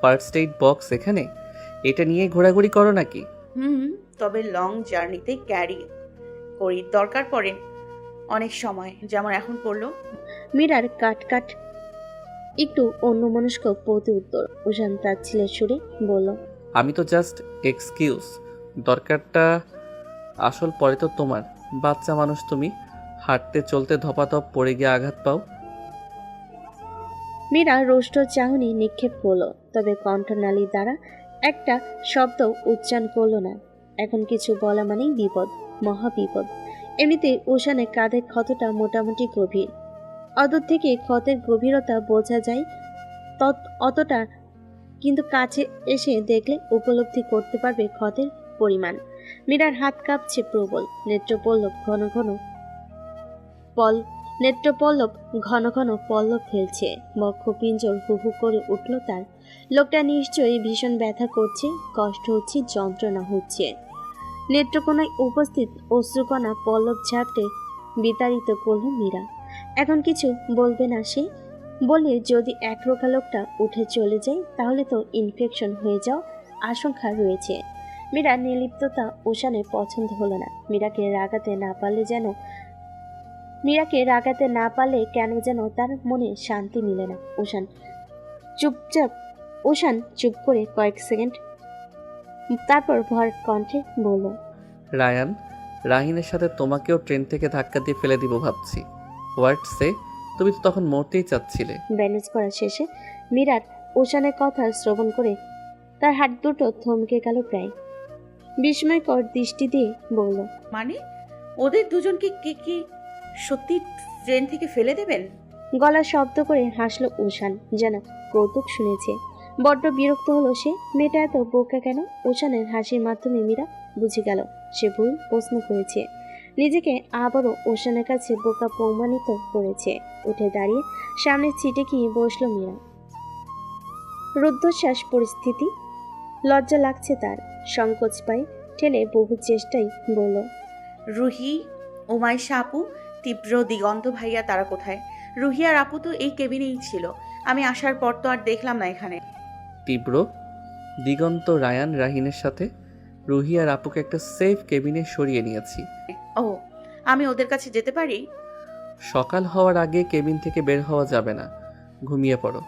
First aid box এখানে? এটা নিয়ে ঘোরাঘুরি করো নাকি? তবে লং জার্নিতে ক্যারি করি, দরকার পড়ে অনেক সময়, যেমন এখন পড়লো। মীরার কাট কাট একটু অন্যমনস্ক প্রতি উত্তর। উষান তার ছেলের সুরে বলল, আমি তো জাস্ট এক্সকিউজ। দরকারটা আসল পরে তো তোমার। বাচ্চা মানুষ তুমি, হাঁটতে চলতে ধপাধপ পড়ে গিয়ে আঘাত পাও। মীরা রোষ্ট চাহনি নিক্ষেপ করলো, তবে কণ্ঠনালী দ্বারা একটা শব্দ উচ্চারণ করলো না। এখন কিছু বলা মানেই বিপদ, মহাবিপদ। এমনিতে উষানের কাঁধের ক্ষতটা মোটামুটি গভীর। অদূর থেকে ক্ষতের গভীরতা বোঝা যায় অতটা, কিন্তু কাছে এসে দেখলে উপলব্ধি করতে পারবে ক্ষতের পরিমাণ। মীরার হাত কাঁপছে প্রবল, নেত্রপল্লব ঘন ঘন পল্লব ফেলছে। বক্ষপিঞ্জর হু হু করে উঠল তার। লোকটা নিশ্চয়ই ভীষণ ব্যথা করছে, কষ্ট হচ্ছে, যন্ত্রণা হচ্ছে। নেত্রকোনায় উপস্থিত অশ্রুকণা পল্লব ঝাপটে বিতাড়িত করল মীরা। এখন কিছু বলবে না সে। বলে যদি একরোখা লোকটা উঠে চলে যায় তাহলে তো ইনফেকশন হয়ে যাওয়ার আশঙ্কা রয়েছে। মীরা নির্লিপ্ততা উষানের পছন্দ হলো না। মীরাকে রাগাতে না পারলে কেন যেন তার মনে শান্তি মিলে না। উষান চুপ করে কয়েক সেকেন্ড, তারপর ভরাট কণ্ঠে বলল, রাহিনের সাথে তোমাকেও ট্রেন থেকে ধাক্কা দিয়ে ফেলে দিব ভাবছি। হোয়াট সে? তুমি তো তখন মরতেই চাচ্ছিলে। ব্যালেন্স করা শেষে মীরার উষানের কথা শ্রবণ করে তার হাত দুটো থমকে গেল প্রায়। বিস্ময়কর দৃষ্টি দিয়ে বলল, মানে ওদের দুজনকে কি সত্যি ট্রেন থেকে ফেলে দেবেন? গলা শব্দ করে হাসলো উষান, যেন কৌতুক শুনেছে। বড্ড বিরক্ত হলো সে। মেয়েটা এত বোকা কেন? উষানের হাসির মাধ্যমে মীরা বুঝে গেল সে ভুল প্রশ্ন করেছে। নিজেকে আবারও উষানের কাছে বোকা প্রমাণিত করেছে। উঠে দাঁড়িয়ে সামনের সিটে গিয়ে বসলো মীরা। রুদ্ধশ্বাস পরিস্থিতি। লজ্জা লাগছে তার। সংকোচ পায়ে ঠেলে বহু চেষ্টাই বলল, রুহি, উমাইশা আপু, তীব্র, দিগন্ত ভাইয়া তারা কোথায়? রুহি আর আপু তো এই কেবিনেই ছিল, আমি আসার পর তো আর দেখলাম না এখানে। তীব্র, দিগন্ত রাহিনের সাথে রুহি আর আপুকে একটা সেফ কেবিনে সরিয়ে নিয়েছি। ও, আমি ওদের কাছে যেতে পারি? সকাল হওয়ার আগে কেবিন থেকে বের হওয়া যাবে না। ঘুমিয়ে পড়ো।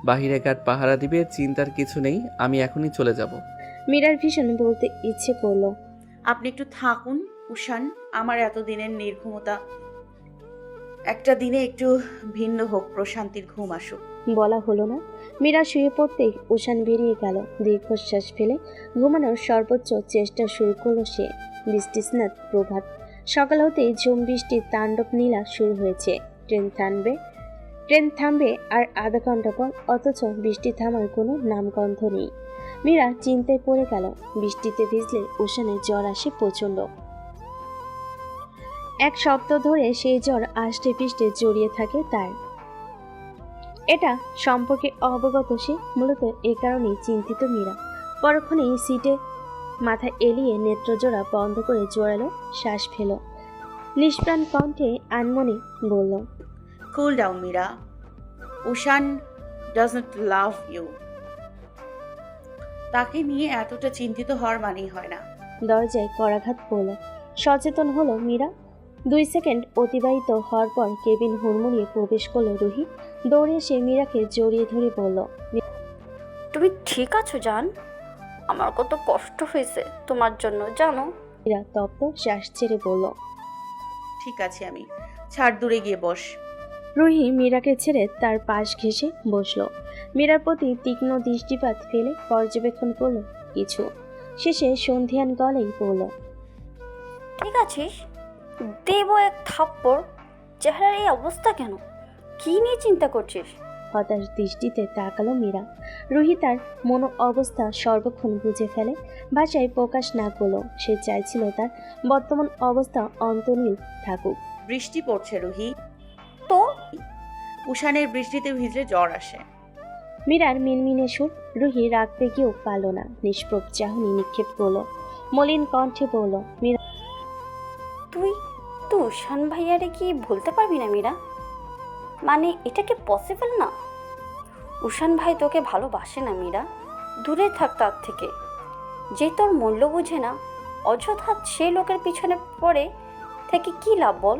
বাহিরে গার্ড পাহারা দিবে, চিন্তার কিছু নেই। আমি এখনই চলে যাব। মীরার ভীষণ বলতে ইচ্ছে করলো, আপনি একটু থাকুন উষান, আমার এতদিনের নির্ঘুমতা একটা দিনে একটু ভিন্ন হোক, প্রশান্তির ঘুম আসুক। বলা হলো না। মীরা শুয়ে পড়তেই উষান বেরিয়ে গেল। দীর্ঘশ্বাস ফেলে ঘুমানোর সর্বোচ্চ চেষ্টা শুরু করলো সে। বৃষ্টিস্নাত প্রভাত। সকাল হতেই ঝুম বৃষ্টির তাণ্ডব নীলা শুরু হয়েছে। ট্রেন থামবে আর আধা ঘন্টা পর, অথচ বৃষ্টি থামার কোনো নামগন্ধ নেই। মীরা চিন্তায় পড়ে গেল। বৃষ্টিতে ভিজলে উষানের জ্বর আসে প্রচণ্ড। এক সপ্তাহ ধরে সেই জ্বর আষ্টে পৃষ্ঠে জড়িয়ে থাকে তার। এটা সম্পর্কে অবগত সে। মূলত এ কারণেই চিন্তিত মীরা। পরক্ষণেই সিটে মাথা এলিয়ে নেত্রজোড়া বন্ধ করে জোরালো শ্বাস ফেল। নিষ্প্রাণ কণ্ঠে আনমনে বলল, cool down Meera, Ushan does not love you. তাকে নিয়ে এতটা চিন্তিত হওয়ার মানেই হয় না। দরজায় করাঘাত পড়ল। সচেতন হলো মীরা। 2 সেকেন্ড অতিবাহিত হওয়ার পর কেবিন হুড়মুড়িয়ে প্রবেশ করলো রুহি। দৌড়ে এসে মীরাকে জড়িয়ে ধরে বলল, তুমি ঠিক আছো জান? আমার কত কষ্ট হয়েছে তোমার জন্য জানো। মীরা তপ্ত শ্বাস ছেড়ে বলল, ঠিক আছে, আমি ছাড়, দূরে গিয়ে বস। রুহি মীরাকে ছেড়ে তার পাশ ঘেঁষে বসল। মীরার প্রতি তীক্ষ্ণ দৃষ্টিপাত ফেলে পর্যবেক্ষণ করল কিছু। শেষে সন্ধিয়ান গলেই বলল, ঠিক আছিস? দেব এক থাপ্পড়। চেহারার এই অবস্থা কেন? কি নিয়ে চিন্তা করছিস? হতাশ দৃষ্টিতে তাকালো মীরা। রুহি তার মনো অবস্থা সর্বক্ষণ বুঝে ফেলে, ভাষায় প্রকাশ না করলো। সে চাইছিল তার বর্তমান অবস্থা অন্তর্নীল থাকুক। বৃষ্টি পড়ছে রুহি, তো উষানের বৃষ্টিতে ভিজলে জ্বর আসে। মীরার মিনমিনে সুর। রুহি রাখতে গিয়েও পারল না। নিষ্প্রভ চাহনি নিক্ষেপ করলো। মলিন কণ্ঠে বলল, মীরা, তুই তো উষান ভাইয়ারে কি বলতে পারবি না মীরা? মানে এটা কি পসিবল না? উষান ভাই তোকে ভালোবাসে না মীরা, দূরে থাক তার থেকে। যে তোর মূল্য বুঝে না, অযথা সেই লোকের পিছনে পড়ে থেকে কি লাভ বল?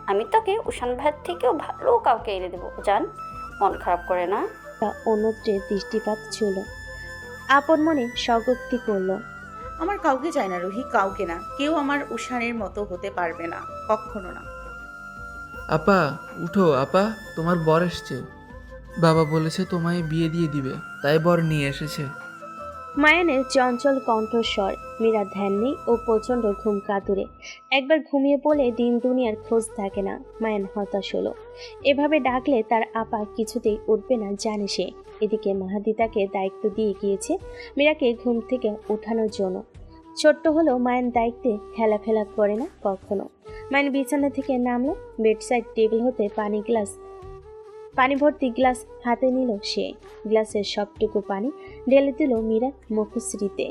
আমি তোকে উষান ভাইয়ের থেকেও ভালো কাউকে এনে দেবো, জান। মন খারাপ করে না। তা অন্যত্রে দৃষ্টিপাত ছিল। আপন মনে স্বগোক্তি করল। আমার কাউকে চাই না রুহি, কাউকে না। কেউ আমার উষানের মতো হতে পারবে না, কখনো না। আপা উঠো আপা, তোমার বর এসছে। বাবা বলেছে তোমায় বিয়ে দিয়ে দিবে, তাই বর নিয়ে এসেছে। মায়ানের চঞ্চল কণ্ঠস্বর। মীরা ধ্যান নেই ও প্রচণ্ড ঘুম কাতুরে। একবার ঘুমিয়ে পড়লে দিন দুনিয়ার খোঁজ থাকে না। মায়ান হতাশ হলো। এভাবে ডাকলে তার আপা কিছুতেই উঠবে না জানে সে। এদিকে মাহাদি তাকে দায়িত্ব দিয়ে গিয়েছে মীরাকে ঘুম থেকে ওঠানোর জন্য। ছোট্ট হলেও মায়ান দায়িত্বে হেলাফেলা করে না কখনো। মায়ান বিছানা থেকে নামলো। বেডসাইড টেবিল হতে পানি ভর্তি গ্লাস হাতে নিল সে। গ্লাসের সবটুকু পানি ঢেলে দিল মীরা মুখশ্রীতে।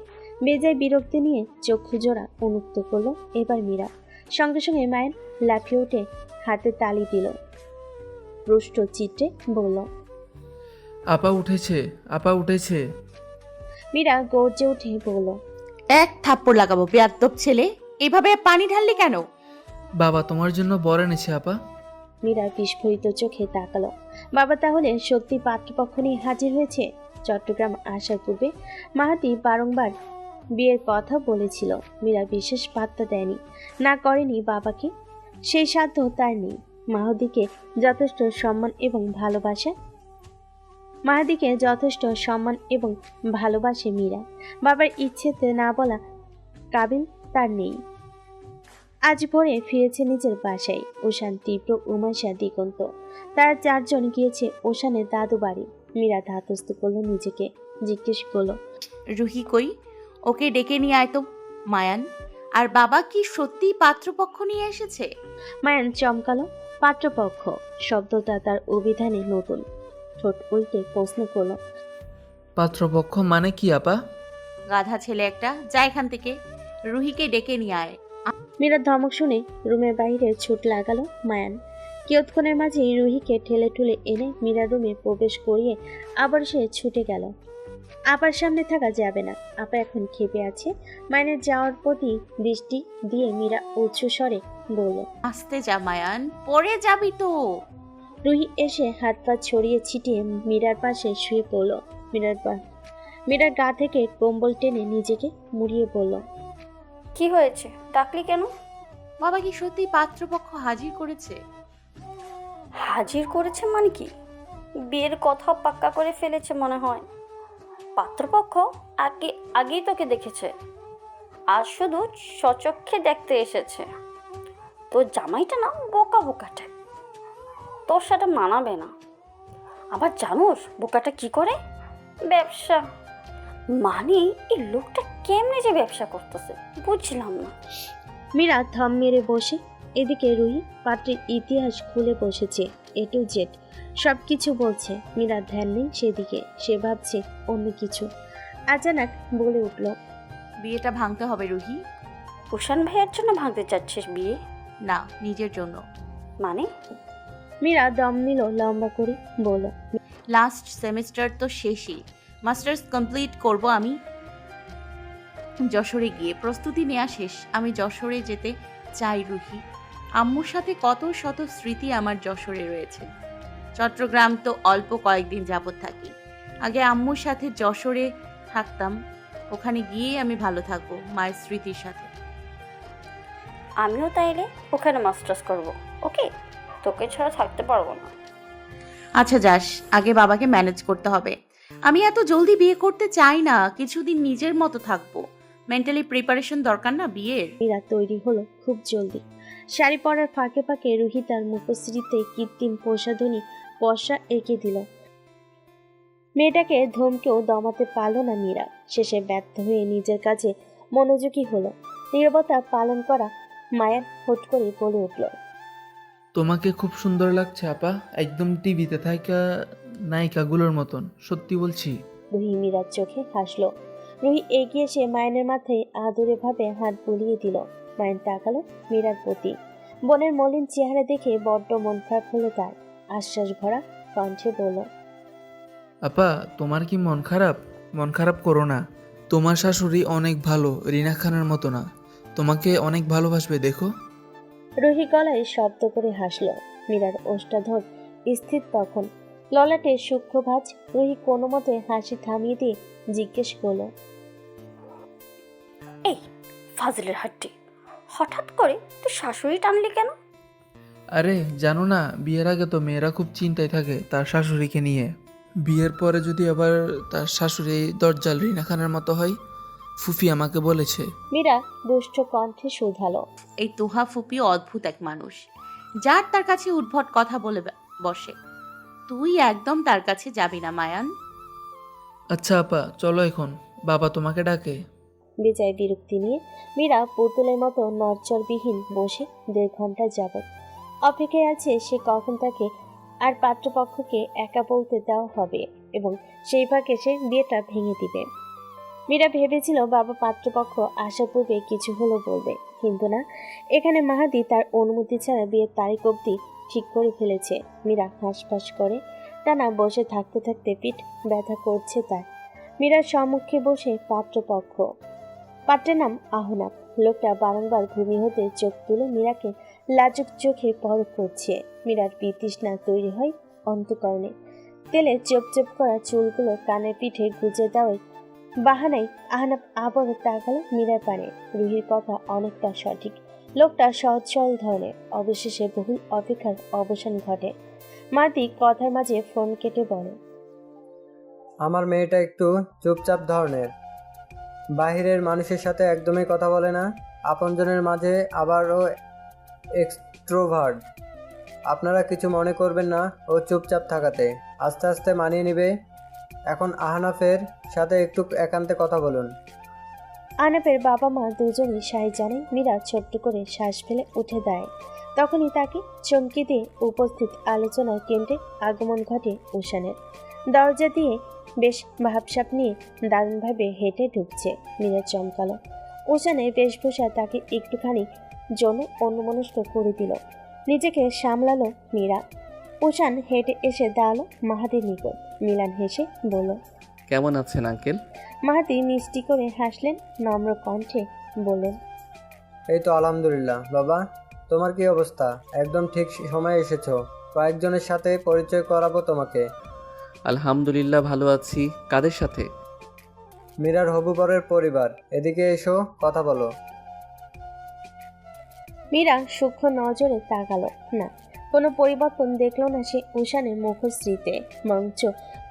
বেজায় বিরক্তি নিয়ে চক্ষু জোড়া উন্মুক্ত করলো এবার মীরা। সঙ্গে সঙ্গে মায়ের লাফিয়ে উঠে হাতে তালি দিল। রুষ্ট চিত্রে বলল, আপা উঠেছে, আপা উঠেছে। মীরা গর্জে উঠে বলল, এক থাপ্পড় লাগাবো বেয়াদ্দপ ছেলে, এভাবে পানি ঢাললি কেন? বাবা তোমার জন্য বর এনেছে আপা। মীরা বিস্ফোরিত চোখে তাকালো। বাবা তাহলে সত্যি পাত্রপক্ষ নিয়ে হাজির হয়েছে? চট্টগ্রাম আসার পূর্বে মাহাতি বারংবার বিয়ের কথা বলেছিল। মীরা বিশেষ পাত্তা দেয়নি, না করেনি বাবাকে। সেই সাধ্য তার নেই। মাহাদিকে যথেষ্ট সম্মান এবং ভালোবাসে মীরা। বাবার ইচ্ছেতে না বলা কাবিল তার নেই। আজ ভোরে ফিরেছে নিজের বাসায় উষান, তীব্র, উমাশা, দিগন্ত। তারা চারজন গিয়েছে উষানের দাদু বাড়ি। মীরা ধাতস্থ করলো নিজেকে, জিজ্ঞেস করলো, রুহি কই? ওকে ডেকে নিয়ে আয় তো। মায়ান আর বাবা কি সত্যিই পাত্রপক্ষ নিয়ে এসেছে? মায়ান চমকালো। পাত্রপক্ষ শব্দটা তার অভিধানে নতুন। ঠোঁট উল্টে প্রশ্ন করলো, পাত্রপক্ষ মানে কি আপা? গাধা ছেলে একটা, যা এখান থেকে। রুহিকে ডেকে নিয়ে আয়। মীরার ধমক শুনে রুমের বাইরে ছুট লাগালো মায়ান। কিয়ৎক্ষণের মাঝে রুহিকে ঠেলে ঠুলে এনে মীরার রুমে প্রবেশ করিয়ে আবার সে ছুটে গেল। আপার সামনে থাকা যাবে না, আপা এখন ক্ষেপে আছে। মায়ানের যাওয়ার প্রতি দৃষ্টি দিয়ে মীরা উচ্চ স্বরে বলল, আসতে যা মায়ান, পড়ে যাবি তো। রুহি এসে হাত পা ছড়িয়ে ছিটিয়ে মীরার পাশে শুয়ে পড়ল। মীরার গা থেকে কম্বল টেনে নিজেকে মুড়িয়ে বলল, কি হয়েছে, ডাকলি কেন? বাবা কি সত্যি পাত্রপক্ষ হাজির করেছে? হাজির করেছে মানে কি? বিয়ের কথা পাক্কা করে ফেলেছে মনে হয়। পাত্রপক্ষ আগেই তোকে দেখেছে, আজ শুধু সচক্ষে দেখতে এসেছে। তোর জামাইটা না বোকা বোকাটা, তোর সাথে মানাবে না। আবার জানোস বোকাটা কি করে? ব্যবসা। মানে এই লোকটা কেমনে যে ব্যবসা করতেছে বুঝলাম না। মীরা থম মেরে বসে। এদিকে রুহি পাত্রের ইতিহাস খুলে বসেছে, এ টু জেড সবকিছু বলছে। মীরার ধ্যান নেই সেদিকে, সে ভাবছে অন্য কিছু। আচানক বলে উঠল, বিয়েটা ভাঙতে হবে রুহি। উষান ভাইয়ের জন্য ভাঙতে চাচ্ছিস বিয়ে? না, নিজের জন্য। মানে? মীরা দম নিল লম্বা করে, বলল, লাস্ট সেমিস্টার তো শেষই, মাস্টার্স কমপ্লিট করব আমি যশোরে গিয়ে। প্রস্তুতি নেওয়া শেষ। আমি যশোরে যেতে চাই রুহি। আম্মুর সাথে কত শত স্মৃতি আমার যশোরে রয়েছে। চট্টগ্রাম তো অল্প কয়েকদিন যাবৎ থাকি। আগে আম্মুর সাথে যশোরে থাকতাম, ওখানে গিয়েই আমি ভালো থাকবো মায়ের স্মৃতির সাথে। আমিও তাইলে ওখানে মাস্টার্স করব। ওকে, তোকে ছাড়া থাকতে পারবো না। আচ্ছা যাস, আগে বাবাকে ম্যানেজ করতে হবে। আমি এত জলদি বিয়ে করতে চাই না, কিছুদিন নিজের মতো থাকবো। মেন্টালি প্রিপারেশন দরকার না বিয়ের। মীরা তৈরি হলো খুব জলদি। শাড়ি পরার ফাঁকে ফাঁকে রুহি তার মুখশ্রীতে কৃত্রিম প্রসাধনী পশা এঁকে দিল। মেয়েটাকে ধমকেও দমাতে পারল না মীরা। শেষে ব্যর্থ হয়ে নিজের কাছে মনোযোগী হলো। নীরবতা পালন করা মায়ান হুট করে বলে উঠল, তোমাকে খুব সুন্দর লাগছে আপা, একদম টিভিতে থাকা নায়িকাগুলোর মতন, সত্যি বলছি। রুহি মীরার চোখে হাসলো। রুহি এগিয়ে এসে মায়নের মাথায় আদরে ভাবে হাত বুলিয়ে দিল। মায়ন তাকালো মীরার প্রতি। বোনের মলিন চেহারা দেখে বড্ড মন খারাপ হলো তার। আশ্বাস ভরা কণ্ঠে বলল, আপা, তোমার কি মন খারাপ? মন খারাপ করো না। তোমার শাশুড়ি অনেক ভালো, রিনা খানের মতো না। তোমাকে অনেক ভালোবাসবে, দেখো। রুহি গলায় শব্দ করে হাসল। মীরার ওষ্ঠাধর স্থির তখন, ললাটে সূক্ষ্ম ভাঁজ। রুহি কোনো মতে হাসি থামিয়ে দিয়ে জিজ্ঞেস করলো, এই ফাজিলের হাড্ডি, হঠাৎ করে তুই শাশুড়ি টানলি কেন? আরে জানো না, বিয়ের আগে তো মেয়েরা খুব চিন্তায় থাকে তার শাশুড়িকে নিয়ে। বিয়ের পরে যদি আবার তার শাশুড়ি দরজাল রিনা খানের মতো হয়। ফুফি আমাকে বলেছে। মীরা দুষ্ট কণ্ঠে শুধালো, এই তোহা ফুপি অদ্ভুত এক মানুষ, যার তার কাছে উদ্ভট কথা বলে বসে। তুই একদম তার কাছে যাবি না মায়ান। আচ্ছা আপা, চলো এখন, বাবা তোমাকে ডাকে। বেজায় বিরক্তি নিয়ে মীরা পুতুলের মতো নড়চড়বিহীন বসে 1.5 ঘন্টা যাবৎ অপেক্ষায় আছে সে কখন তাকে আর পাত্রপক্ষকে একা বলতে দেওয়া হবে এবং সেই ফাঁকে সে বিয়েটা ভেঙে দিবে। মীরা ভেবেছিল বাবা পাত্রপক্ষ আসার পূর্বে কিছু হলো বলবে, কিন্তু না, এখানে মাহাদি তার অনুমতি ছাড়া বিয়ের তারিখ অবধি ঠিক করে ফেলেছে। মীরা হাঁসফাঁস করে টানা বসে থাকতে থাকতে পিঠ ব্যথা করছে তার। মীরার সম্মুখে বসে পাত্রপক্ষ। পাত্রের নাম আহনাব। লোকটা বারংবার ভূমি হতে চোখ তুলে মীরাকে লাজুক চোখে পরখ করছে। মীরার বিতৃষ্ণা তৈরি হয় অন্তঃকরণে। তেলে চোপ করা চুলগুলো কানের পিঠে গুজে দেওয়ায় বাহানায় আহনাব আবারও তাকালো মীরার পানে। রুহির কথা অনেকটা সঠিক। লোকটা সহজ সরল ধরনের। অবশেষে বহুল অপেক্ষার অবসান ঘটে। মাদি কথার মাঝে ফোন কেটে বলে, আমার মেয়েটা একটু চুপচাপ ধরনের, বাহিরের মানুষের সাথে একদমই কথা বলে না, আপনজনের মাঝে আবারও এক্সট্রোভার্ট। আপনারা কিছু মনে করবেন না ও চুপচাপ থাকাতে, আস্তে আস্তে মানিয়ে নেবে। এখন আহনাফের সাথে একটু একান্তে কথা বলুন। আহনাফের বাবা মা দুজনই সাই জানেন। মীরা ছোট্ট করে শ্বাস ফেলে উঠে দাঁড়ায়। তখনই তাকে চমকে দিয়ে উপস্থিত আলোচনার কেন্দ্রে আগমন ঘটে উষানের। দরজা দিয়ে বেশ ভাবসাব নিয়ে দারুণভাবে হেঁটে ঢুকছে। মীরা চমকালো। উষানের বেশভূষা তাকে একটুখানি জন্য অন্যমনস্ক করে দিল। নিজেকে সামলালো মীরা। উষান হেঁটে এসে দাঁড়ালো মাহাদির নিকট। মিলান হেসে বলল, কেমন আছেন আঙ্কেল? মাহাদি মিষ্টি করে হাসলেন, নম্র কণ্ঠে বললেন, এই তো আলহামদুলিল্লাহ। বাবা, তোমার কি অবস্থা? একদম ঠিক সময়ে এসেছো। কয়েকজনের সাথে পরিচয় করাবো তোমাকে। আলহামদুলিল্লাহ ভালো আছি। কাদের সাথে? মীরার হবু বরের পরিবার। এদিকে এসো, কথা বলো। মীরা সূক্ষ্ম নজরে তাকালো না। কোনো পরিবর্তন দেখলো না সে উষানের মুখশ্রীতে। মঞ্চ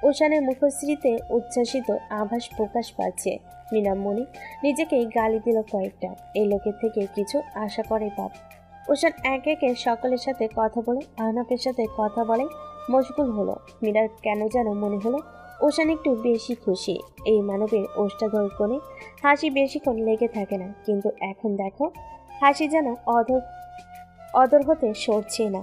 উষানের মুখশ্রীতে উচ্ছ্বাসিত আভাস প্রকাশ পাচ্ছে। মীরা মনে নিজেকেই গালি দিল কয়েকটা। এই লোকের থেকে কিছু আশা করে পাপ। উষান একে একে সকলের সাথে কথা বলে আহনাফের সাথে কথা বলে মশগুল হলো। মীরার কেন যেন মনে হলো উষান একটু বেশি খুশি। এই মানবের ওষ্ঠাধর কোণে হাসি বেশিক্ষণ লেগে থাকে না, কিন্তু এখন দেখো হাসি যেন অদর হতে সরছে না।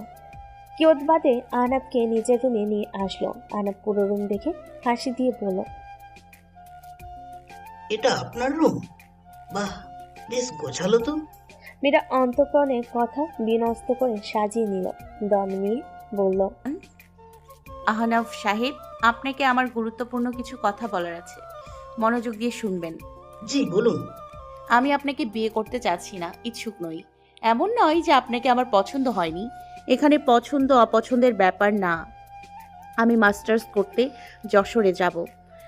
কিয়ৎবাদে আহনাবকে নিজের রুমে নিয়ে আসলো। আহনাব পুরো রুম দেখে হাসি দিয়ে বলল, এটা আপনার রুম? বাহ, বেশ গোছালো তো। মীরা অন্তঃকরণে কথা বিনস্ত করে সাজিয়ে নিল। দম নিয়ে বলল, আহনাফ সাহেব, আপনাকে আমার গুরুত্বপূর্ণ কিছু কথা বলার আছে, মনোযোগ দিয়ে শুনবেন। জি বলুন। আমি আপনাকে বিয়ে করতে চাচ্ছি না, ইচ্ছুক নই। এমন নয় যে আপনাকে আমার পছন্দ হয়নি। এখানে পছন্দ অপছন্দের ব্যাপার না। আমি মাস্টার্স করতে যশোরে যাব।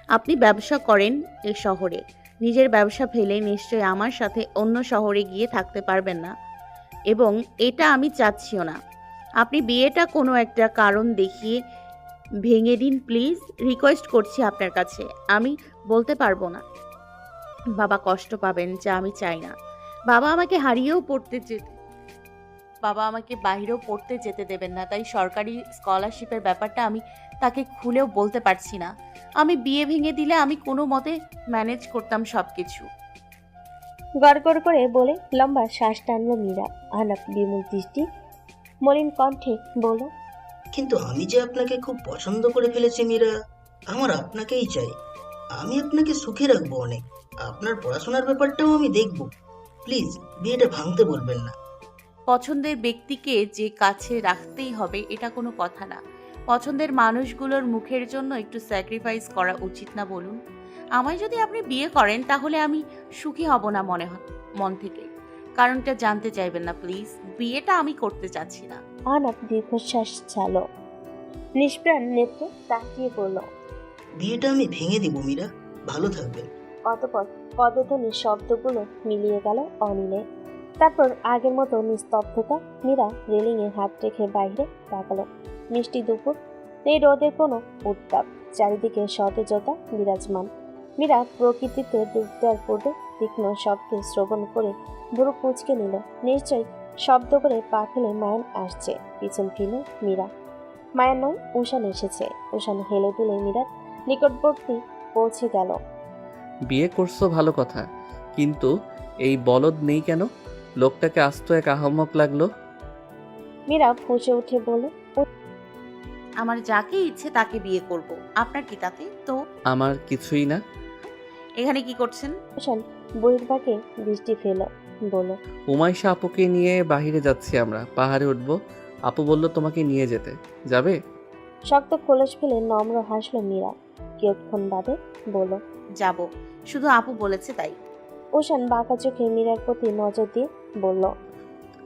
আপনি ব্যবসা করেন এই শহরে। নিজের ব্যবসা ফেলে নিশ্চয়ই আমার সাথে অন্য শহরে গিয়ে থাকতে পারবেন না, এবং এটা আমি চাচ্ছিও না। আপনি বিয়েটা কোনো একটা কারণ দেখিয়ে ভেঙে দিন প্লিজ, রিকোয়েস্ট করছি আপনার কাছে। আমি বলতে পারবো না, বাবা কষ্ট পাবেন, যা আমি চাই না। বাবা আমাকে বাইরেও পড়তে যেতে দেবেন না, তাই সরকারি স্কলারশিপের ব্যাপারটা আমি তাকে খুলেও বলতে পারছি না। আমি বিয়ে ভেঙে দিলে আমি কোনো মতে ম্যানেজ করতাম সব কিছু। গড়গড় করে বলে লম্বা শ্বাস টানল মীরা। আহনাব বিমূল দৃষ্টি মলিন কণ্ঠে বলল, কিন্তু আমি যে আপনাকে খুব পছন্দ করে ফেলেছি মীরা। আমার আপনাকেই চাই। আমি আপনাকে সুখে রাখবো অনেক। আপনার পড়াশোনার ব্যাপারটাও আমি দেখব। প্লিজ বিয়েটা ভাঙতে বলবেন না। পছন্দের ব্যক্তিকে যে কাছে রাখতেই হবে এটা কোনো কথা না। পছন্দের মানুষগুলোর মুখের জন্য একটু স্যাক্রিফাইস করা উচিত না বলুন? আমায় যদি আপনি বিয়ে করেন তাহলে আমি সুখী হব না মন থেকে। কারণটা জানতে চাইবেন না প্লিজ। বিয়েটা আমি করতে চাচ্ছি না। আহনাফ দীর্ঘশ্বাস ছাড়ল, নিষ্প্রাণ নেত্রে তাকিয়ে বলল। বিয়েটা আমি ভেঙে দিব মীরা, ভালো থাকবেন। অতপর পদধ্বনির শব্দগুলো মিলিয়ে গেল অনিলে। তারপর আগের মতো নিস্তব্ধতা। মীরা রেলিংয়ে হাত রেখে বাইরে তাকালো। মিষ্টি দুপুর, এই রোদের কোনো উত্তাপ, চারিদিকে সতেজতা বিরাজমান। মীরা প্রকৃতিতে ডুব দেওয়ার পূর্বে তীক্ষ্ণ শব্দে শ্রবণ করে ভুরু কুঁচকে নিল। নিশ্চয়ই শব্দ করে পা ফেলে মায়ান আসছে। পিছন ফিরল মীরা। মায়ান নয়, উষান এসেছে। উষান হেলে দুলে মীরার নিকটবর্তী পৌঁছে গেল। বিয়ে করছো ভালো কথা, কিন্তু এই বলদ নেই কেন? লোকটাকে আস্ত এক আহম্মক লাগলো। মীরা ফুঁসে উঠে বলল, আমার যাকে ইচ্ছে তাকে বিয়ে করব, আপনার কি তাতে? তো আমার কিছুই না। এখানে কি করছেন? উষান বহির্বাগে দৃষ্টি ফেল, বলল, উমাইশা আপুকে নিয়ে বাইরে যাচ্ছি আমরা, পাহাড়ে উঠবো। আপু বলল তোমাকে নিয়ে যেতে, যাবে? শক্ত খোলস ফেলে নম্র হাসল মীরা। কিয়ৎক্ষণ বাদে বলল, যাব, শুধু আপু বলেছে তাই। উষান বাঁকা চোখে মীরার প্রতি নজর দিয়ে বলল,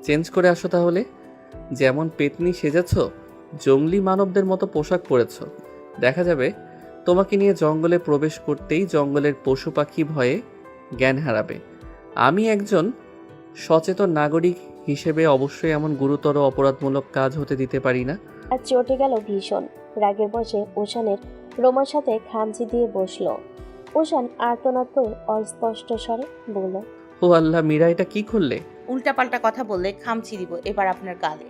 চেঞ্জ করে আসো তাহলে। যেমন পেতনি সেজেছ, জঙ্গলি মানবদের মতো পোশাক পরেছ, দেখা যাবে তোমাকে নিয়ে জঙ্গলে প্রবেশ করতেই জঙ্গলের পশু পাখি ভয়ে জ্ঞান হারাবে। আমি একজন সচেতন নাগরিক হিসেবে অবশ্যই এমন গুরুতর অপরাধমূলক কাজ হতে দিতে পারি না। আর চটে গেল ভীষণ। রাগের বসে উষানের রোমার সাথে খামচি দিয়ে বসল। উষান আর্তনাদ করে অস্পষ্ট স্বরে বলল, ও আল্লাহ, মীরা এটা কি করলে? উল্টাপাল্টা কথা বললে খামচি দিব এবার আপনার গালে।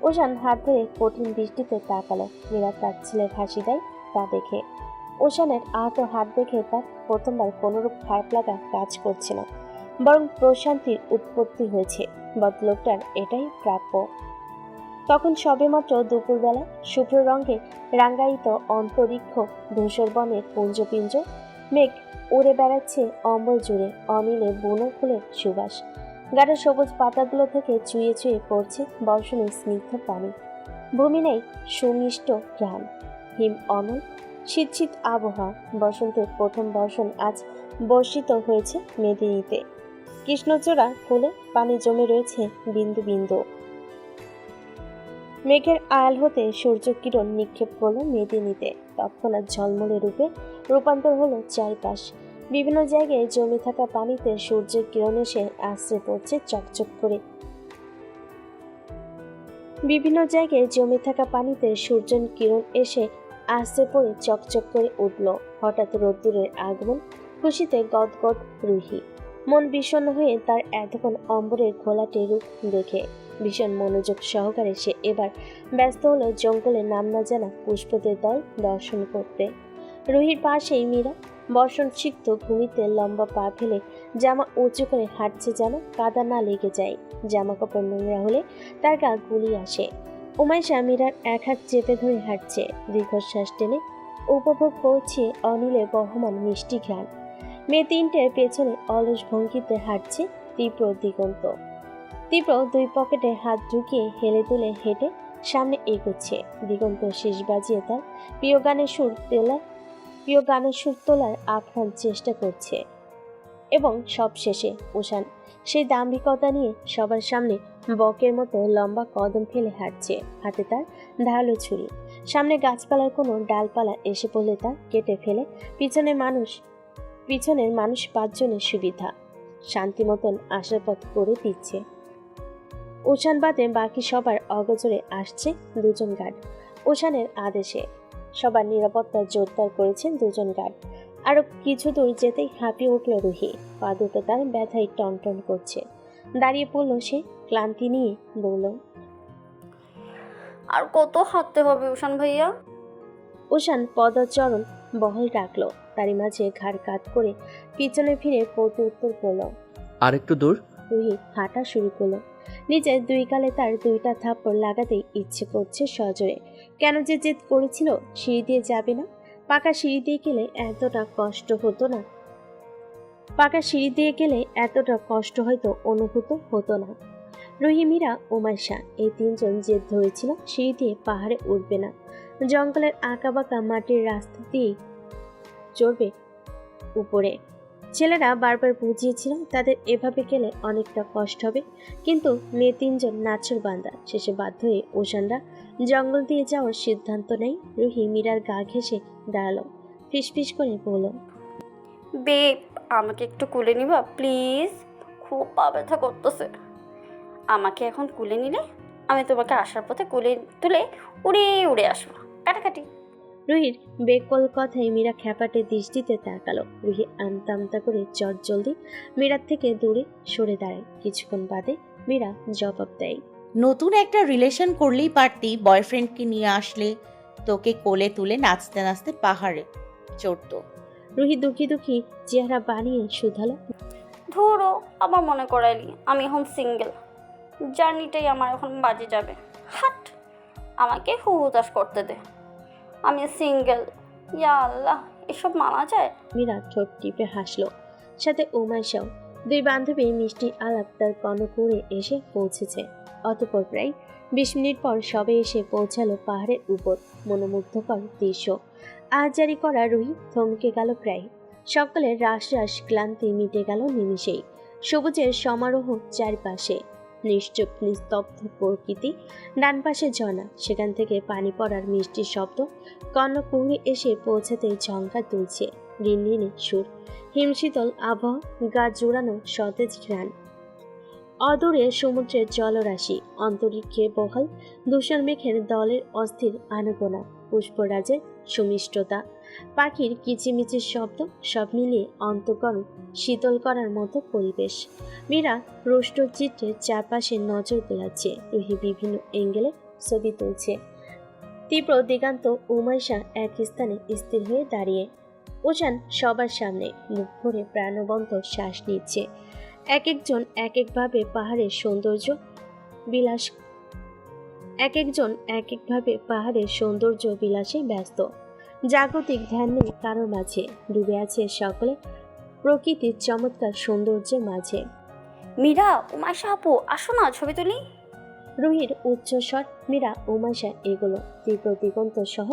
উষান হাত ধরে কঠিন দৃষ্টিতে তাকালো। মীরা তার ছেলের হাসি দেয় তা দেখে। উষানের আহত হাত দেখে তার প্রথমবার কোনোরূপ খারাপ লাগা কাজ করছে না, বরং প্রশান্তির উৎপত্তি হয়েছে। বদলোকটার এটাই প্রাপ্য। তখন সবেমাত্র দুপুরবেলা। শুভ্র রঙে রাঙ্গায়িত অন্তরিক্ষ, ধূসর বনের পুঞ্জপিঞ্জ, মেঘ উড়ে বেড়াচ্ছে অম্বর জুড়ে। অনিলে বুনো ফুলের সুবাস। গাঢ় সবুজ পাতাগুলো থেকে চুইয়ে চুইয়ে পড়ছে বর্ষণের স্নিগ্ধ পানি। ভূমি নেই সুমিষ্ট ঘ্রাণ। হিম অনল, শীত শীত আবহাওয়া। বসন্তের প্রথম বর্ষণ আজ বর্ষিত হয়েছে মেদিনীতে। কৃষ্ণচূড়া ফুলে পানি জমে রয়েছে বিন্দু বিন্দু। মেঘের আড়াল হতে সূর্য কিরণ নিক্ষেপ করলো মেদিনীতে। তৎক্ষণাৎ ঝলমলে রূপে রূপান্তর হলো চারপাশ। বিভিন্ন জায়গায় জমে থাকা পানিতে সূর্যের কিরণ এসে আশ্রে পড়ছে চকচক করে। বিভিন্ন জায়গায় জমে থাকা পানিতে সূর্যের কিরণ এসে আশ্রে পড়ে চকচক করে উঠল। হঠাৎ রোদ্দুরের আগমন, খুশিতে গদগদ রুহি। মন বিষণ্ণ হয়ে তার এতক্ষণ অম্বরের ঘোলাটে রূপ দেখে ভীষণ মনোযোগ সহকারে সে এবার ব্যস্ত হলো জঙ্গলে নাম না জানা পুষ্পদের দল দর্শন করতে। রুহির পাশেই মীরা বর্ষণ সিক্ত ভূমিতে লম্বা পা ফেলে জামা উঁচু করে হাঁটছে যেন কাদা না লেগে যায়। জামা কাপড় নোংরা হলে তার গা গুলিয়ে আসে। উমাইশা মীরার এক হাত চেপে ধরে হাঁটছে, দীর্ঘশ্বাস টেনে উপভোগ করছে অনিলের বহমান মিষ্টি ঘ্রাণ। মেয়ে তিনটের পেছনে অলস ভঙ্গিতে হাঁটছে তীব্র দিগন্ত। তীব্র দুই পকেটে হাত ঢুকিয়ে হেলে তুলে হেঁটে সামনে এগোচ্ছে। দিগন্ত শেষ বাজিয়ে তার প্রিয় গানের সুর তোলার আপ্রাণ চেষ্টা করছে। এবং সব শেষে উষান সেই দাম্ভিকতা নিয়ে সবার সামনে বকের মতো লম্বা কদম ফেলে হাঁটছে। হাতে তার ধারালো ছুরি। সামনে গাছপালার কোনো ডালপালা এসে পড়লে তা কেটে ফেলে পিছনের মানুষ 5 জনের সুবিধা শান্তি মতন আসার পথ করে দিচ্ছে। উষান বাদে বাকি সবার অগোচরে আসছে 2 জন গার্ড। উষানের আদেশে সবার নিরাপত্তা জোরদার করেছেন 2 জন গার্ড। আরো কিছু দূর যেতেই হাঁপিয়ে উঠল রুহি। পা দুটো তার ব্যথায় টনটন করছে। দাঁড়িয়ে পড়ল সে ক্লান্তি নিয়ে, বলল, আর কত হাঁটতে হবে উষান ভাইয়া? উষান পদচরণ বহল রাখলো। তারই মাঝে ঘাড় কাত করে পিছনে ফিরে প্রতি উত্তর করল। আর একটু দূর। রুহি হাঁটা শুরু করলো। নিজের 2 গালে তার 2টা থাপ্পড় লাগাতেই ইচ্ছে করছে সজোরে। কেন যে জেদ করেছিল সিঁড়ি দিয়ে যাবে না? পাকা সিঁড়ি দিয়ে গেলে এতটা কষ্ট হয়তো অনুভূত হতো না। রুহি, মীরা, উমাইশা এই 3 জন জেদ ধরেছিল সিঁড়ি দিয়ে পাহাড়ে উঠবে না। জঙ্গলের আঁকাবাঁকা মাটির রাস্তা দিয়ে চড়বে উপরে। ছেলেরা বারবার বুঝিয়েছিল তাদের এভাবে গেলে অনেকটা কষ্ট হবে, কিন্তু মেয়ে তিনজন নাচর বান্দা। শেষে বাধ্য হয়ে ওশানরা জঙ্গল দিয়ে যাওয়ার সিদ্ধান্ত নেয়। রুহি মীরার গা ঘেঁষে দাঁড়ালো, ফিসফিস করে বলল, বেব, আমাকে একটু কুলে নিবা প্লিজ? খুব পা ব্যথা করতেছে। আমাকে এখন কুলে নিলে আমি তোমাকে আসার পথে কুলে তুলে উড়ে উড়ে আসবো। কাটাকাটি। রুহির বেকল কথায় মীরা খ্যাপাটে দৃষ্টিতে তাকালো। রুহি আমতা আমতা করে চটজলদি মীরার থেকে দূরে সরে দাঁড়ায়। কিছুক্ষণ বাদে মীরা জবাব দেয়, নতুন একটা রিলেশন করলেই পারতি, বয়ফ্রেন্ডকে নিয়ে আসলে তোকে কোলে তুলে নাচতে নাচতে পাহাড়ে চড়তো। রুহি দুঃখী দুঃখী চেহারা বানিয়ে শুধালো, ধরো আবার মনে করাইলি আমি এখন সিঙ্গেল। জার্নিটাই আমার এখন বাজে যাবে। হাট, আমাকে হুতাশ করতে দে, আমি সিঙ্গেল। ইয়া আল্লাহ, এসব মানা যায়? মীরা ঠোঁট টিপে হাসলো, সাথে উমাইশাও। দুই বান্ধবী মিষ্টি আলাপ তার কনকুরে এসে পৌঁছেছে। অতঃপর প্রায় 20 মিনিট পর সবে এসে পৌঁছালো পাহাড়ের উপর। মনোমুগ্ধকর দৃশ্য। আহাজারি করা রুহি থমকে গেল প্রায়। সকালের রাশ রাশ ক্লান্তি মিটে গেল নিমিষেই। সবুজের সমারোহ চারপাশে, নিশ্চুপ নিস্তব্ধ প্রকৃতি। ডান পাশে ঝর্ণা, সেখান থেকে পানি পড়ার মিষ্টি শব্দ কর্ণকুহরে এসে পৌঁছাতে ঝঙ্কার তুলছে রিনরিনে সুর। হিমশীতল আবহাওয়া, গা জোড়ানো সতেজ ঘ্রাণ। অদূরে সমুদ্রের জলরাশি, অন্তরিক্ষে বহাল ধূসর মেঘের দলের অস্থির আনাগোনা, পুষ্পরাজের সুমিষ্টতা, পাখির কিচিমিচির শব্দ, সব মিলিয়ে অন্তকরণ শীতল করার মতো পরিবেশ। মীরা রুষ্টচিত্রের চারপাশে নজর বোলাচ্ছে। রুহি বিভিন্ন অ্যাঙ্গেলে ছবি তুলছে। তীব্র দিগান্ত উমাইশা এক স্থানে স্থির হয়ে দাঁড়িয়ে। ওশান সবার সামনে মুখ ভরে প্রাণবন্ত শ্বাস নিচ্ছে। এক একজন এক একভাবে পাহাড়ের সৌন্দর্য বিলাস পাহাড়ের সৌন্দর্য বিলাসে ব্যস্ত। জাগতিক ধ্যান নেই কারোর মাঝে, ডুবে আছে সকলে প্রকৃতির চমৎকার সৌন্দর্যের মাঝে। মীরা, উমাইশা আপু, আসো না ছবি তুলি। রুহির উচ্চস্বর। মীরা উমাইশা এগুলো তীব্র দিগন্ত সহ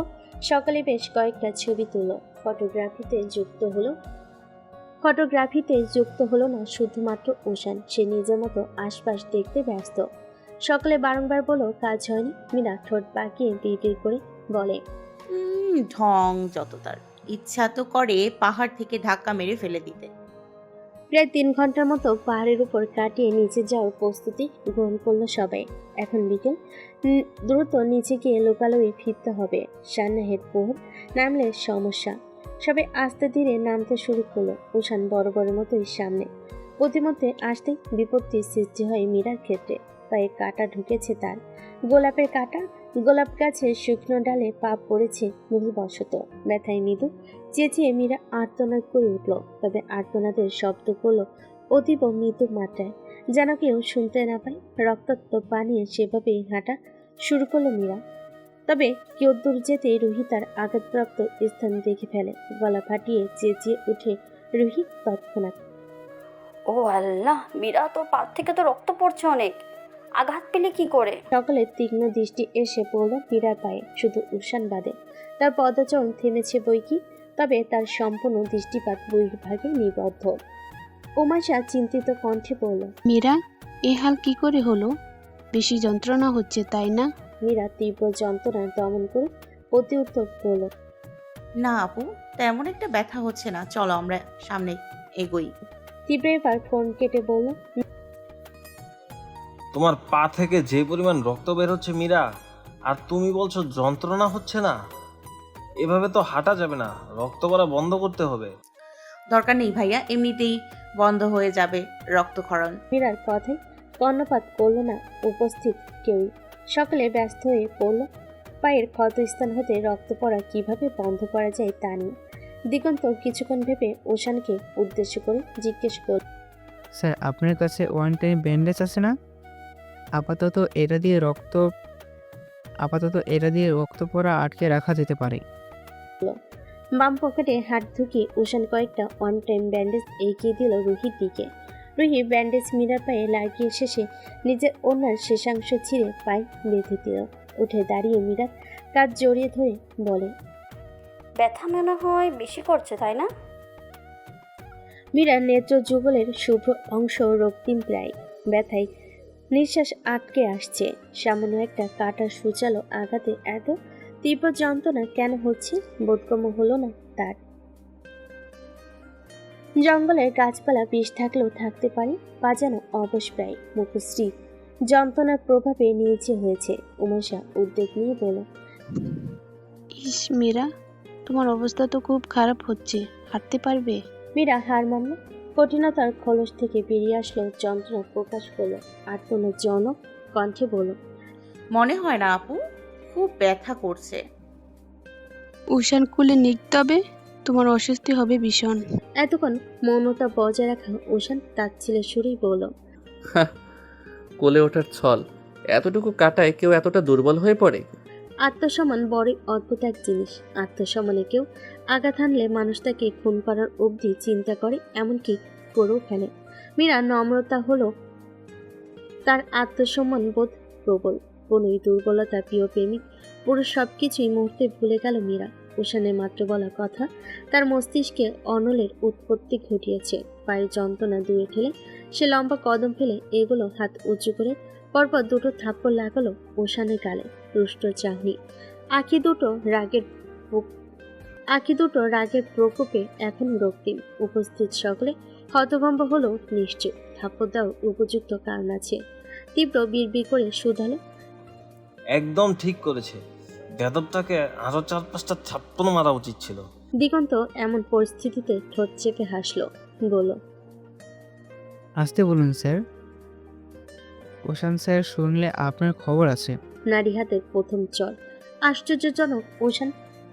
সকালে বেশ কয়েকটা ছবি তুলল। ফটোগ্রাফিতে যুক্ত হলো না শুধুমাত্র ওশান, সে নিজের মতো আশপাশ দেখতে ব্যস্ত। সকলে বারংবার বলো কাজ হয়নি। মীরা ঠোঁট পাকিয়ে বিড়বিড় করে বলে, ঢং যত তার। ইচ্ছা তো করে পাহাড় থেকে ধাক্কা মেরে ফেলে দিতে। প্রায় 3 ঘন্টার মতো পাহাড়ের উপর কাটিয়ে নিচে যাওয়ার প্রস্তুতি গ্রহণ করলো সবাই। এখন বিকেল, দ্রুত নিচে গিয়ে লোকালয়ে ফিরতে হবে। সান্নাহের প্রহর নামলে সমস্যা। সবাই আস্তে ধীরে নামতে শুরু করলো। ওশান বড় বড় মতোই সামনে। প্রতিমধ্যে আসতেই বিপত্তির সৃষ্টি হয় মীরার ক্ষেত্রে। পায়ে কাঁটা ঢুকেছে তার। গোলাপের কাঁটা। গোলাপ গাছের শুকনো ডালে পা পড়েছে ভুলবশত। ব্যথায় মৃদু চেঁচিয়ে মীরা আর্তনাদ করে উঠল। তবে আর্তনাদের শব্দ করলো অতীব মৃদু মাত্রায়, যেন কেউ শুনতে না পায়। রক্তাক্ত পানিয়ে সেভাবেই হাঁটা শুরু করলো মীরা। তবে কেউ দূর যেতে রুহি তার আঘাতপ্রাপ্ত স্থান দেখে ফেলে। গলা ফাটিয়ে চেঁচিয়ে উঠে রুহি তৎক্ষণাৎ। ও আল্লাহ, মীরা, তোর পা থেকে তো রক্ত পড়ছে অনেক। আঘাত পেলে কি করে? সকলের তীক্ষ্ণ দৃষ্টি এসে পড়ল মীরার পায়ে, শুধু উষান বাদে। তার পদচরণ থেমেছে বইকি, তবে তার সম্পূর্ণ দৃষ্টিপাত বহির্ভাগে নিবদ্ধ। উমাশা চিন্তিত কণ্ঠে বলল, মীরা, এ হাল কি করে হলো? বেশি যন্ত্রণা হচ্ছে তাই না? মীরা তীব্র যন্ত্রণা দমন করে প্রতি উত্তর করল, না আপু, তেমন একটা ব্যথা হচ্ছে না, চলো আমরা সামনে এগোই। তীব্র এবার ফোন কেটে বলল, তোমার পা থেকে যে পরিমাণ রক্ত বের হচ্ছে মীরা, আর তুমি বলছো যন্ত্রণা হচ্ছে না? এভাবে তো হাঁটা যাবে না, রক্ত পড়া বন্ধ করতে হবে। দরকার নেই ভাইয়া, এমনিতেই বন্ধ হয়ে যাবে রক্তক্ষরণ। মীরার কথায় কর্ণপাত করল না উপস্থিত কেউই। সকলে ব্যস্ত হয়ে পড়ল পায়ের ক্ষতস্থান হতে রক্ত পড়া কিভাবে বন্ধ করা যায় তা নিয়ে। দিগন্ত কিছুক্ষণ ভেবে ওশানকে উদ্দেশ্য করে জিজ্ঞেস করল, স্যার, আপনার কাছে ওয়ান টাইম ব্যান্ডেজ আছে না? আপাতত এটা দিয়ে রক্ত পড়া আটকে রাখা যেতে পারে। বাম পকেটে হাত ঢুকিয়ে ওশান কয়েকটা ওয়ান টাইম ব্যান্ডেজ এগিয়ে দিল রুহির দিকে। রুহি ব্যান্ডেজ মীরার পায়ে লাগিয়ে শেষে নিজের ওনার শেষাংশ ছিঁড়ে পায়ে বেঁধে দিল। উঠে দাঁড়িয়ে মীরার কাঁধ জড়িয়ে ধরে বলে। ব্যথা মনে হয় বেশি করছে তাই না? মীরার নেত্র যুগলের শুভ্র অংশ রক্তিম প্রায়, ব্যথায় নিঃশ্বাস আটকে আসছে। সামান্য একটা কাটা সূচালো আঘাতে এত তীব্র যন্ত্রণা কেন হচ্ছে বোধগম্য হলো না তার। জঙ্গলের গাছপালা বিষ থাকলেও থাকতে পারে, পা যেন অবশ প্রায়, মুখশ্রী যন্ত্রণার প্রভাবে নিচে হয়েছে। উমেশা উদ্বেগ নিয়ে বলল, ইস মীরা, তোমার অবস্থা তো খুব খারাপ হচ্ছে, হাঁটতে পারবে? মীরা হার মানল। কঠিনতার খোলস থেকে বেরিয়ে আসলো, যন্ত্রণা প্রকাশ করলো, আত্মজনক কণ্ঠে বলল, মনে হয় না আপু, খুব ব্যথা করছে। উষান কুলে নিতে হবে, তোমার অস্বস্তি হবে ভীষণ। এতক্ষণ মৌনতা বজায় রাখা উষান তাচ্ছিলের সুরেই বলল, কোলে ওঠার ছল, এতটুকু কাটায় কেউ এতটা দুর্বল হয়ে পড়ে? আত্মসম্মান বড়ই অদ্ভুত এক জিনিস। আত্মসম্মানে কেউ আঘাত হানলে মানুষ তাকে খুন করার অবধি চিন্তা করে, এমনকি করেও ফেলে। মীরা নম্রতা হলো তার আত্মসম্মান বোধ প্রবল, কোনোই দুর্বলতা প্রিয় প্রেমিক পুরো সবকিছুই মুহূর্তে ভুলে গেল মীরা। উষানের মাত্র বলা কথা তার মস্তিষ্কে অনলের উৎপত্তি ঘটিয়েছে। পায়ের যন্ত্রণা দূরে ঠেলে সে লম্বা কদম ফেলে এগুলো, হাত উঁচু করে পরপর দুটো থাপ্পড় লাগালো উষানের গালে। রুষ্ট চাহনি, আঁখি দুটো রাগের প্রকোপে এখনো রক্তিম। উপস্থিত সকলে হতভম্ব হলো নিশ্চয়। থাপ্পড় দেওয়ার উপযুক্ত কারণ আছে। তীব্র বিড়বিড় করে শুধালো, একদম ঠিক করেছে, বেদবটাকে আরো 4-5টা থাপ্পড় মারা উচিত ছিল। দিগন্ত এমন পরিস্থিতিতে ঠোঁট চেপে হাসলো, বলল, আসতে বলুন স্যার। ওশান স্যার শুনলে আপনার খবর আছে। নারী হাতের প্রথম চর। আশ্চর্যজনক, ওশান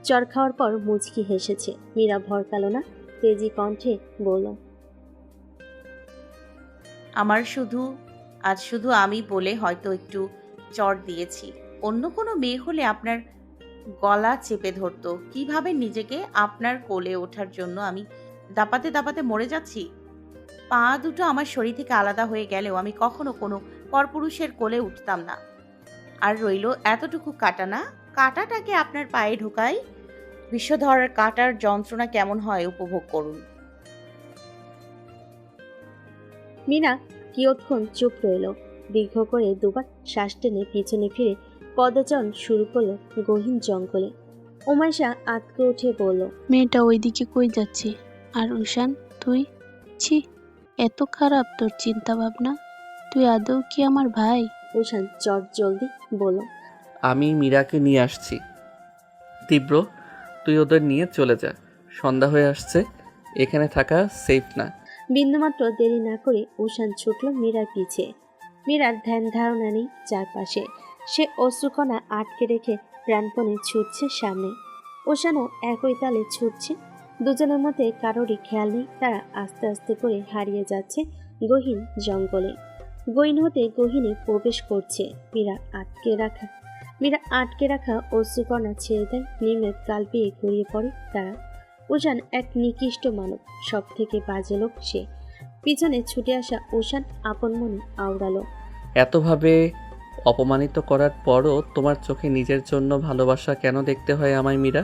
চর খাওয়ার পর মুচকি হেসেছে। মীরা ভরকালো না, তেজি কণ্ঠে বলল, আজ শুধু আমি বলে হয়তো একটু চড় দিয়েছি। অন্য কোনো মেয়ে হলে আপনার গলা চেপে ধরতো। কিভাবে নিজেকে আপনার কোলে ওঠার জন্য আমি দাপাতে দাপাতে মরে যাচ্ছি। পা দুটো আমার শরীর থেকে আলাদা হয়ে গেলেও আমি কখনো কোনো পরপুরুষের কোলে উঠতাম না। আর রইল এতটুকু কাটা, না কাটাটাকে আপনার পায়ে ঢোকাই, বিষধর কাটার যন্ত্রণা কেমন হয় উপভোগ করুন। মীরা কিয়ৎক্ষণ চুপ রইল। দীর্ঘ করে দুবার শ্বাস টেনে পিছনে ফিরে পদচারণ শুরু করলো গহীন জঙ্গলে। উমাইশা আতকে উঠে বলল, মেয়েটা ওইদিকে কই যাচ্ছে? আর উষান তুই? ছি, এত খারাপ তোর চিন্তা ভাবনা? তুই আদৌ কি আমার ভাই? উষান চট জলদি বলল, আমি মীরাকে নিয়ে আসছি। তীব্র, তুই ওদের নিয়ে চলে যা, সন্ধ্যা হয়ে আসছে, এখানে থাকা সেফ না। বিন্দুমাত্র দেরি না করে উষান ছুটল মীরার পিছে। মীরার ধ্যান ধারণা নেই চারপাশে। সে অশ্রুকণা আটকে রেখে প্রাণপণে ছুটছে সামনে। উষানও একই তালে ছুটছে। দুজনের মধ্যে কারোরই খেয়াল নেই, তারা আস্তে আস্তে করে হারিয়ে যাচ্ছে গহীন জঙ্গলে। গহীন হতে গহীনে প্রবেশ করছে। মীরা আটকে রাখা অশ্রুকণা ছেড়ে দেয়, নিমের কাল পেয়ে গড়িয়ে পড়ে তারা। উষান এক নিকৃষ্ট মানব, সব থেকে বাজে লোক সে। পিছনে ছুটে আসা উষান আপন মনে আওড়ালো, এতভাবে অপমানিত করার পরও তোমার চোখে নিজের জন্য ভালোবাসা কেন দেখতে হয় আমায় মীরা?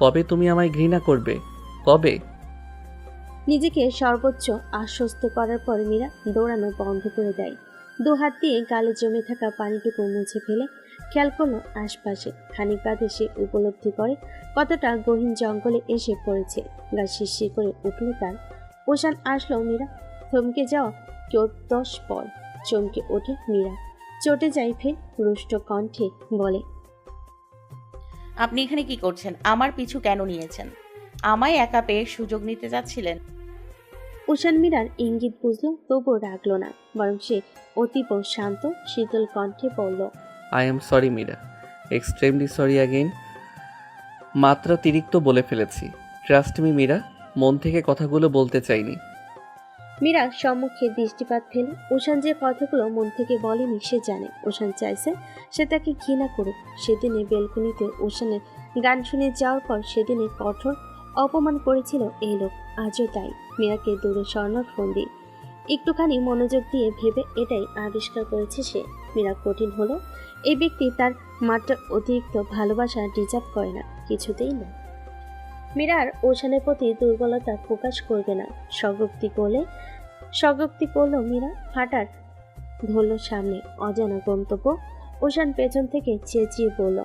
কবে তুমি আমায় ঘৃণা করবে? কবে? নিজেকে সর্বোচ্চ আশ্বস্ত করার পর মীরা দৌড়ানো বন্ধ করে দেয়। দু হাত দিয়ে গালে জমে থাকা পানিটুকু মুছে ফেলে খেয়াল করলো আশপাশে। খানিক বাদে সে উপলব্ধি করে কতটা গহীন জঙ্গলে এসে পড়েছে। গা শিরশির করে উঠল তার। উষান আসলো মীরা থমকে যাওয়া কেউ 10 পর। চমকে ওঠে মীরা, চটে যায় ফের, রুষ্ট কণ্ঠে বলে, আপনি এখানে কি করছেন? আমার পিছু কেন নিয়েছেন? আমায় একা পেয়ে সুযোগ নিতে যাচ্ছিলেন? উষান মীরার ইঙ্গিত বুঝলো, তবুও রাগলো না, বরং সে অতীব শান্ত শীতল কণ্ঠে বলল, I am sorry Meera, extremely sorry again. মাত্রাতিরিক্ত বলে ফেলেছি। ট্রাস্ট মি মীরা, মন থেকে কথাগুলো বলতে চাইনি। মীরা সম্মুখে দৃষ্টিপাত ফেল। উষান যে কথাগুলো মন থেকে বলেনি সে জানে। উষান চাইছে সে তাকে ঘৃণা করুক। সেদিনে বেলকুনিতে উষানের গান শুনে যাওয়ার পর সেদিনে কঠোর অপমান করেছিল এই লোক, আজও তাই। মীরাকে দূরে সরানোর ফন্দি। একটুখানি মনোযোগ দিয়ে ভেবে এটাই আবিষ্কার করেছে সে। মীরা কঠিন হলো এই ব্যক্তি তার মাত্রা অতিরিক্ত ভালোবাসা ডিজার্ভ করে না, কিছুতেই না। মীরার ওশানের প্রতি দুর্বলতা প্রকাশ করবে না, স্বগোক্তি করলো মীরা। হাঁটার ধরল সামনে, অজানা গন্তব্য। ওশান পেছন থেকে চেঁচিয়ে বলল,